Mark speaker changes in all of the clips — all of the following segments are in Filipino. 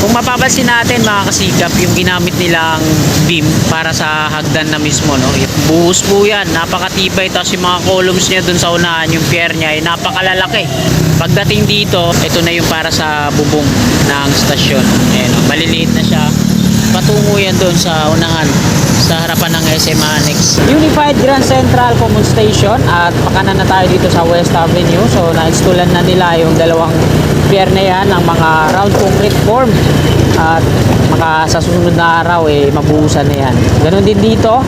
Speaker 1: Kung mapapansin natin mga kasikap, yung ginamit nilang beam para sa hagdan na mismo, no? Buhos po yan, napakatibay. Tapos yung mga columns niya dun sa unahan, yung pier niya ay napakalalaki. Pagdating dito, ito na yung para sa bubong ng stasyon. Ayan, no? Maliliit na siya. Patungo yan doon sa unahan, sa harapan ng SM Annex. Unified Grand Central Common Station, at pakanan na tayo dito sa West Avenue. So na-installan na nila yung dalawang pier na yan ng mga round concrete form, at sa susunod na araw mabuhusan na yan. Ganon din dito,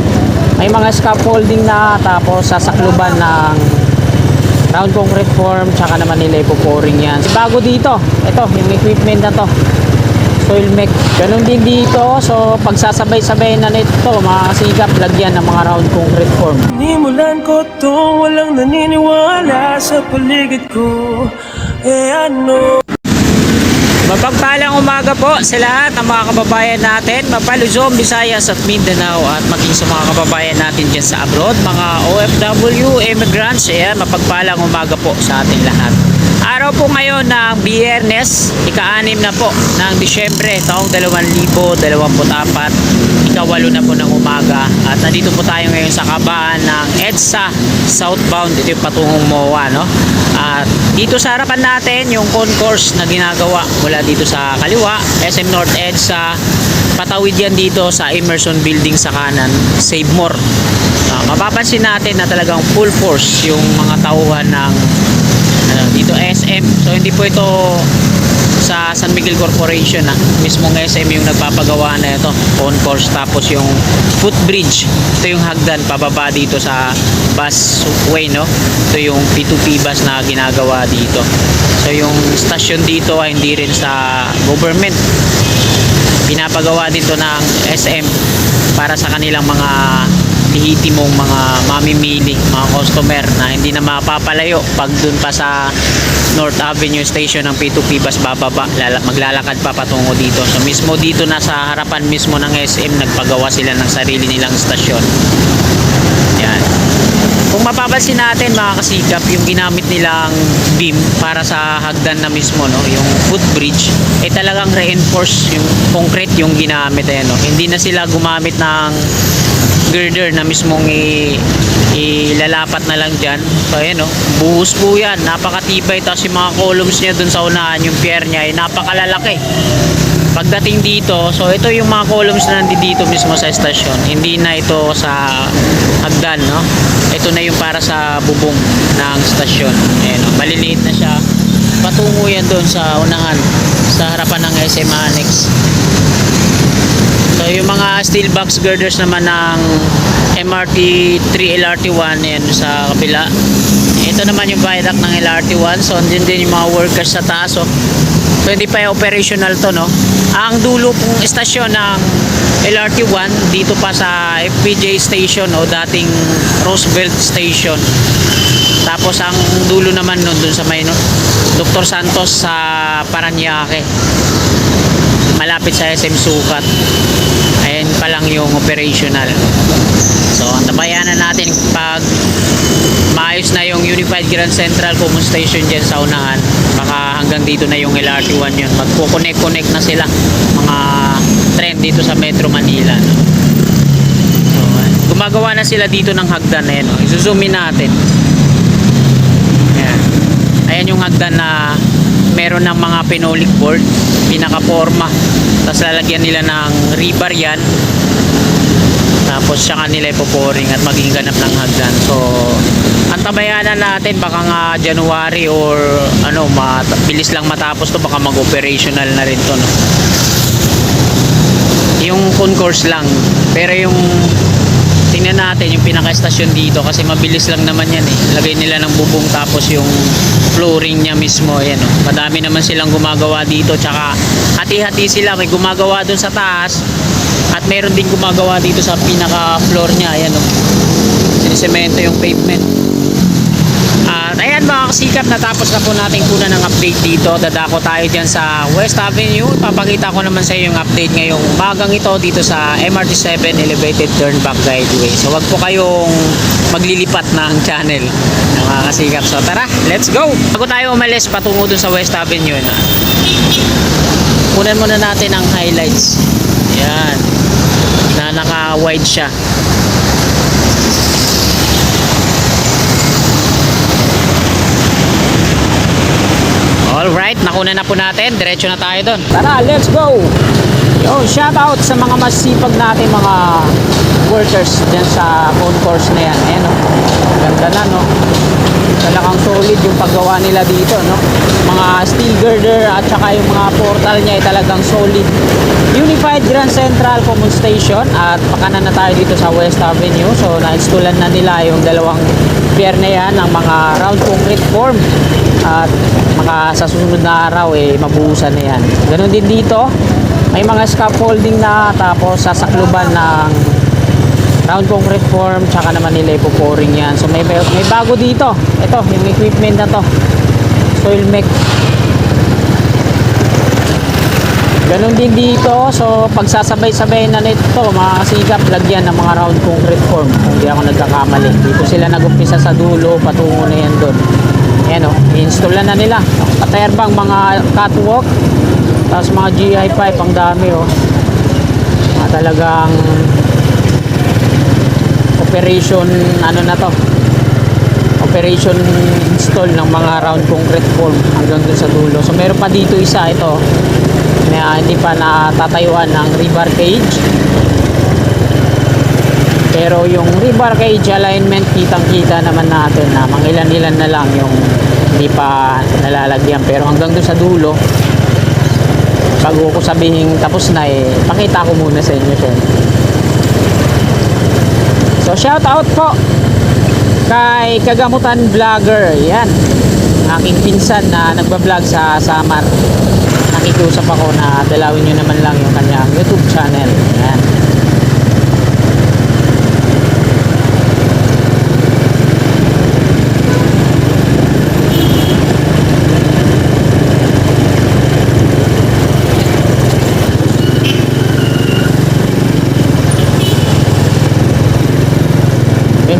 Speaker 1: may mga scaffolding na, tapos sasakluban ng round concrete form, tsaka naman nila ipo-pouring yan. Bago dito, ito yung equipment na to, soil mech. Ganon din dito. So pagsasabay-sabay na nito mga kasikap, lagyan ng mga round concrete form.
Speaker 2: Nimulan ko to, walang naniniwala sa paligid ko. Ano?
Speaker 1: Mapagpalang umaga po sa lahat ng mga kababayan natin, Luzon, Visayas at Mindanao, at maging sa mga kababayan natin dyan sa abroad, mga OFW, immigrants. Ayan, mapagpalang umaga po sa ating lahat. Araw po ngayon ng Biyernes, ika-6 na po ng Disyembre taong 2024, ika-8 na po ng umaga, at nandito po tayo ngayon sa kabaan ng EDSA southbound. Ito yung patungong MOA, no? At dito sa harapan natin yung concourse na ginagawa mula dito sa kaliwa, SM North EDSA, patawid yan dito sa Emerson Building sa kanan, Save More. Mapapansin natin na talagang full force yung mga tauhan ng dito SM. So hindi po ito sa San Miguel Corporation, mismong SM yung nagpapagawa na ito, concourse. Tapos yung footbridge, ito yung hagdan pababa dito sa busway, no? Ito yung P2P bus na ginagawa dito. So yung station dito ay hindi rin sa government, pinapagawa dito ng SM para sa kanilang mga lihitimong mga mamimili, mga customer na hindi na mapapalayo pag dun pa sa North Avenue Station ng P2P bus bababa, maglalakad pa patungo dito. So mismo dito na sa harapan mismo ng SM, nagpagawa sila ng sarili nilang stasyon. Yan. Kung mapapansin natin mga kasikap, yung ginamit nilang beam para sa hagdan na mismo, no, yung footbridge, talagang reinforce yung concrete yung ginamit, no? Hindi na sila gumamit ng girder na mismong ilalapat na lang dyan. So ayan, no, buhos po yan, napakatibay. Tapos yung mga columns niya dun sa unahan, yung pier niya ay napakalalaki. Pagdating dito, so ito yung mga columns na nandito mismo sa stasyon, hindi na ito sa hagdan, no? Ito na yung para sa bubong ng stasyon. Ayan, no, maliliit na siya. Patungo yan doon sa unahan, sa harapan ng SM Annex. So yung mga steel box girders naman ng MRT3 LRT1, yan sa kabila. Ito naman yung viaduct ng LRT1. So andyan din yung mga workers sa taas, oh. So hindi pa operational to, no? Ang dulo pong estasyon ng LRT1 dito pa sa FPJ station, o dating Roosevelt station. Tapos ang dulo naman nun dun sa may Dr. Santos sa Paranaque, malapit sa SM Sukat. Ayan pa lang yung operational. So antabayanan natin pag maayos na yung Unified Grand Central Common Station dyan sa unahan. Baka hanggang dito na yung LRT1 yun, magkukonek-connect na sila mga tren dito sa Metro Manila, no? So gumagawa na sila dito ng hagdan na yun, no? I-zoom in natin. Ayan. Ayan yung hagdan na meron ng mga phenolic board, pinaka-forma, tapos lalagyan nila ng rebar yan, tapos siya nila ipo-pouring at maging ganap ng hagdan. So antabayanan natin, baka nga January or ano, bilis lang matapos to, baka mag-operational na rin to, no? Yung concourse lang, pero yung tingnan natin yung pinaka-estasyon dito, kasi mabilis lang naman yan, lagay nila ng bubong, tapos yung flooring niya mismo, yan, oh. Madami naman silang gumagawa dito, tsaka hati-hati sila, may gumagawa doon sa taas at meron din gumagawa dito sa pinaka-floor niya, ayan, oh. Sinisemento yung pavement. At ayan mga kasikap, natapos na po natin kuna ng update dito. Dadako tayo dyan sa West Avenue. Ipapakita ko naman sa iyo yung update ngayong umagang ito dito sa MRT7 Elevated Turnback Guideway. So wag po kayong maglilipat ng channel mga kasikap. So tara, let's go! Bago tayo umalis patungo dun sa West Avenue na, Kunan muna natin ang highlights. Yan. Na naka-wide siya. Alright, nakuna na po natin. Diretso na tayo doon. Tara, let's go! Yo, shout out sa mga masipag natin mga workers dyan sa concourse na yan. Ayan, no? Ganda na, no? Talagang solid yung paggawa nila dito, no? Mga steel girder at saka yung mga portal niya ay talagang solid. Unified Grand Central Common Station at pakanan na tayo dito sa West Avenue. So, na-installan na nila yung dalawang pier na yan ng mga round concrete form. At sa susunod na araw, mabuhusan na yan. Ganon din dito. May mga scaffolding na tapos sasakluban ng round concrete form tsaka naman nila ipo-pouring yan. So may bago dito. Ito, yung equipment na to. Soil mech. Ganon din dito. So pagsasabay-sabay na nito, mga sikap lagyan ng mga round concrete form. Kung di ako nagkakamali. Dito sila nag-umpisa sa dulo, patungo na yan doon. Ayan o, i-install na nila. Paterbang mga catwalk. Tapos mga GI pipe, ang dami o. Talagang operation, ano na to. Operation install ng mga round concrete form hanggang dun sa dulo. So meron pa dito isa, ito. Na hindi pa natatayuan ng rebar cage. Pero yung rebar cage alignment, kitang-kita naman natin na mangilan-ilan na lang yung hindi pa nalalagyan. Pero hanggang doon sa dulo, bago ko sabihin tapos na, pakita ko muna sa inyo siya. So shout out po kay Kagamutan Vlogger. Yan, aking pinsan na nagbablog sa Samar. Nakikiusap ako na dalawin nyo naman lang yung kanyang YouTube channel. Yan.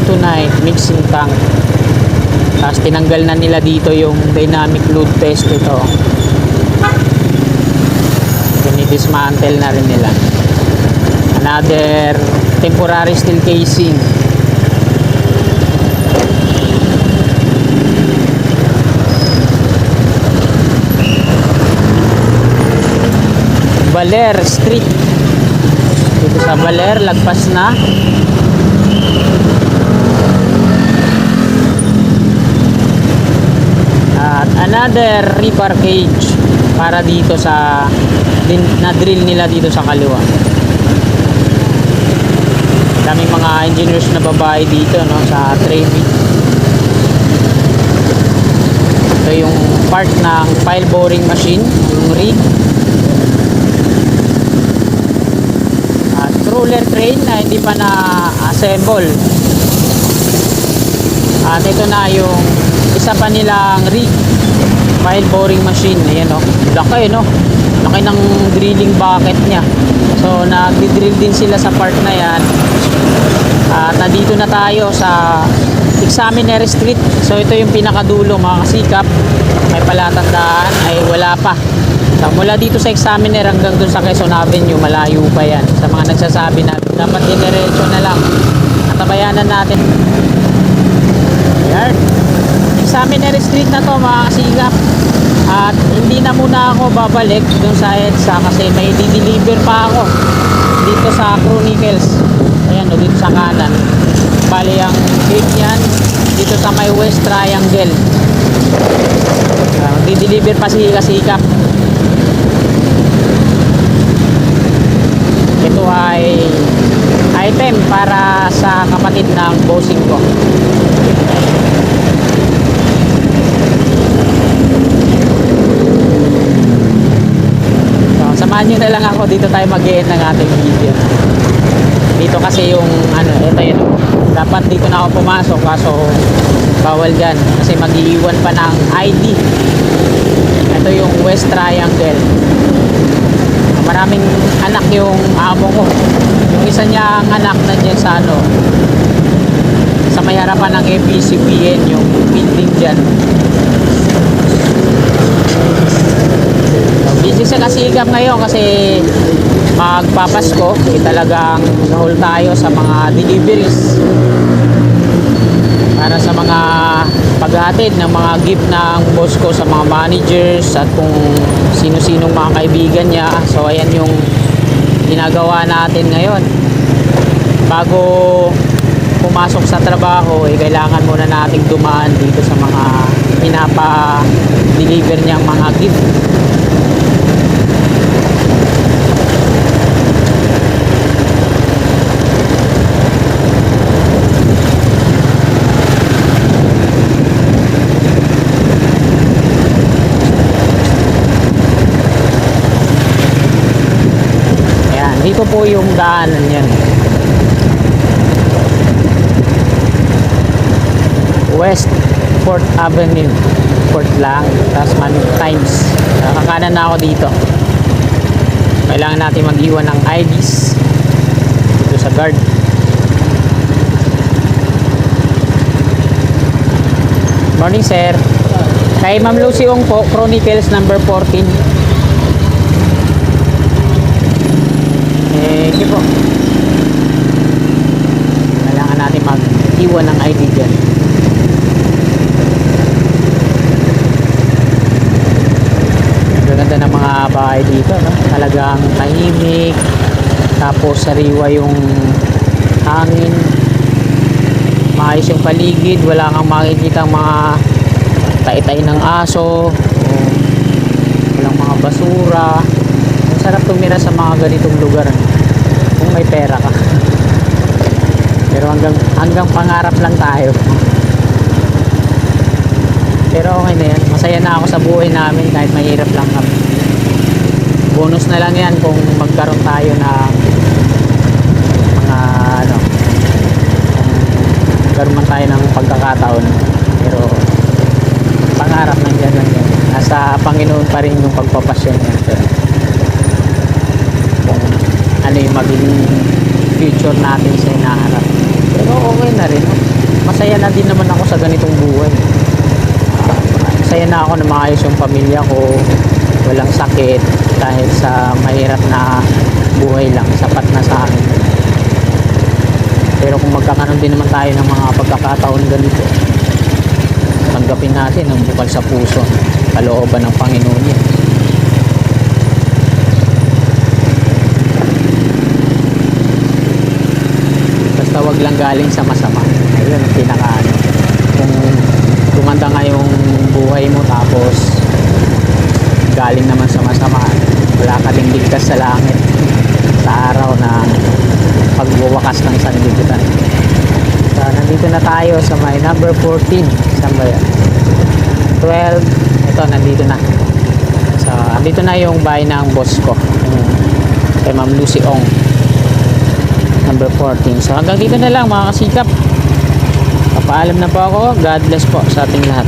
Speaker 1: Tonight mixing tank, tapos tinanggal na nila dito yung dynamic load test. Ito dinidismantle na rin nila. Another temporary steel casing. Baler Street, dito sa Baler, lagpas na. At another rebar cage para dito sa na-drill nila dito sa kaliwa. Daming mga engineers na babae dito, no, sa Trevi. Ito yung part ng pile boring machine, yung rig. At roller crane na hindi pa na-assemble. At ito na yung isa pa nilang rig, pile boring machine. Ayan, o, laki, no? Laki ng drilling bucket nya. So nagdi-drill din sila sa part na yan. At nandito na tayo sa Examiner Street. So ito yung pinakadulo, mga kasikap. May palatandaan ay wala pa. So mula dito sa Examiner hanggang dun sa Quezon Avenue, malayo pa yan. Sa mga nagsasabi na dapat diretso na lang, natabayanan natin. Ayan, Examiner Street na to, mga kasigap. At hindi na muna ako babalik dun sa EDSA kasi may di-deliver pa ako dito sa Chronicles. Ayan, o, dito sa kanan. Bali ang gate yan dito sa may West Triangle. Di-deliver pa si kasikap. Ito ay item para sa kapatid ng bossing ko. Samahan nyo na lang ako, dito tayo mag-e-end ng ating video. Dito kasi yung ito yun, dapat dito na ako pumasok kaso bawal dyan kasi mag-iiwan pa ng ID. Ito yung West Triangle. Maraming anak yung amo ko. Yung isa niyang anak nandiyan sa sa may harapan ng ABCBN, yung building dyan. busy sa kasigap ngayon kasi magpapasko. Talagang nahul tayo sa mga deliveries para sa mga paghatid ng mga gift ng boss ko sa mga managers at kung sino-sinong mga kaibigan niya. So ayan yung ginagawa natin ngayon. Bago pumasok sa trabaho, kailangan muna nating dumaan dito sa mga pinapa-deliver niyang mga gift. Dito po yung daanan yan. West 4th Avenue. 4th lang. Tapos Times. Nakakanan na ako dito. Kailangan natin mag-iwan ng IDs dito sa guard. Morning sir. Kay Ma'am Lucy Ong po, Chronicles number 14. Sige po. Kailangan natin mag-iwan ng ID dyan. Gaganda ng mga bahay dito, no? Talagang tahimik. Tapos sariwa yung hangin. Maayos yung paligid. Wala kang makikita mga taitay ng aso. Walang mga basura. Sarap tumira sa mga ganitong lugar kung may pera ka. Pero hanggang pangarap lang tayo. Pero okay na yan. Masaya na ako sa buhay namin kahit mahirap lang kami. Bonus na lang yan kung magkaroon tayo na mga kung magkaroon man tayo ng pagkakataon. Pero pangarap nandiyan lang yan. Nasa Panginoon pa rin yung pagpapasyon niya. Pero ano yung magiging future natin sa hinaharap. Pero okay na rin. Masaya na din naman ako sa ganitong buhay. Masaya na ako na maayos yung pamilya ko. Walang sakit. Dahil sa mahirap na buhay lang. Sapat na sa akin. Pero kung magkakaroon din naman tayo ng mga pagkakataon ganito, tanggapin natin ang bukal sa puso. Kalooban ng Panginoon yan. Wag lang galing sa masama. Ayun ang pinaka kung gumanda nga yung buhay mo tapos galing naman sa masama, wala ka ding ligtas sa langit sa araw na pagwawakas ng sanlibutan. So nandito na tayo sa may number 14. Saan ba yan? 12. Ito nandito na. So nandito na yung bahay ng boss ko, kay Ma'am Lucy Ong, number 14. So hanggang dito na lang mga kasikap. Papaalam na po ako. God bless po sa ating lahat.